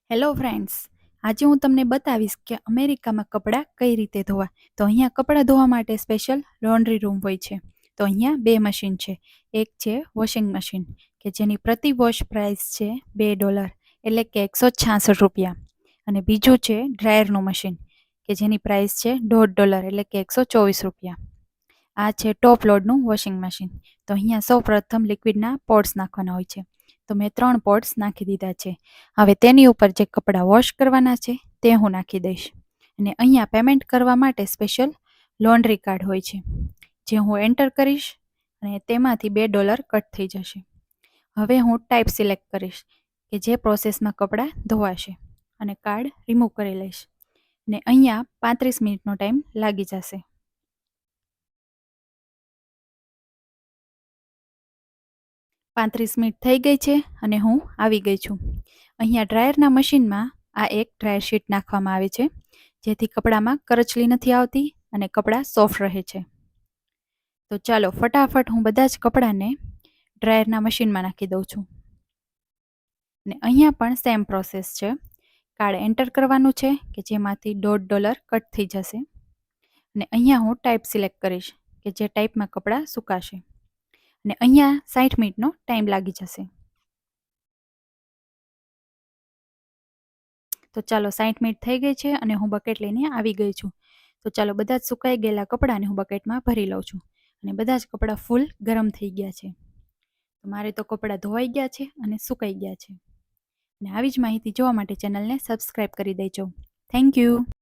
Hello friends, આજે હું તમને બતાવીશ કે અમેરિકામાં કપડાં કઈ રીતે ધોવા. તો અહીંયા કપડાં ધોવા માટે સ્પેશિયલ લોન્ડ્રી રૂમ હોય છે. તો અહીંયા બે મશીન છે. એક છે વોશિંગ મશીન કે જેની પ્રતિ વોશ પ્રાઇસ છે $2 એટલે કે $166, અને બીજું છે ડ્રાયરનું મશીન કે જેની પ્રાઇસ છે $1.5 એટલે કે $124. આ છે ટોપ લોડનું વોશિંગ મશીન. તો અહીંયા સૌ પ્રથમ લિક્વિડના પોટ્સ નાખવાના હોય છે. તો મેં 3 પોટ્સ નાખી દીધા છે. હવે તેની ઉપર જે કપડાં વોશ કરવાના છે તે હું નાખી દઈશ. અને અહીંયા પેમેન્ટ કરવા માટે સ્પેશિયલ લોન્ડ્રી કાર્ડ હોય છે, જે હું એન્ટર કરીશ અને તેમાંથી $2 કટ થઈ જશે. હવે હું ટાઈપ સિલેક્ટ કરીશ કે જે પ્રોસેસમાં કપડાં ધોવાશે અને કાર્ડ રિમૂવ કરી લઈશ. અને અહીંયા 35 મિનિટનો ટાઈમ લાગી જશે. 35 મિનિટ થઈ ગઈ છે અને હું આવી ગઈ છું. અહીંયા ડ્રાયરના મશીનમાં આ એક ડ્રાયર શીટ નાખવામાં આવે છે, જેથી કપડામાં કરચલી નથી આવતી અને કપડાં સોફ્ટ રહે છે. તો ચાલો ફટાફટ હું બધા જ કપડાને ડ્રાયરના મશીનમાં નાખી દઉં છું. અને અહીંયા પણ સેમ પ્રોસેસ છે. કાર્ડ એન્ટર કરવાનું છે કે જેમાંથી $1.5 કટ થઈ જશે. અને અહીંયા હું ટાઈપ સિલેક્ટ કરીશ કે જે ટાઈપમાં કપડાં સુકાશે. અને અહીંયા 60 મિનિટનો ટાઈમ લાગી જશે. તો ચાલો 60 મિનિટ થઈ ગઈ છે અને હું બકેટ લઈને આવી ગઈ છું. તો ચાલો બધા જ સુકાઈ ગયેલા કપડાને હું બકેટમાં ભરી લઉં છું. અને બધા જ કપડાં ફૂલ ગરમ થઈ ગયા છે. તો મારે તો કપડાં ધોવાઈ ગયા છે અને સુકાઈ ગયા છે. અને આવી જ માહિતી જોવા માટે ચેનલને સબસ્ક્રાઈબ કરી દેજો. Thank you.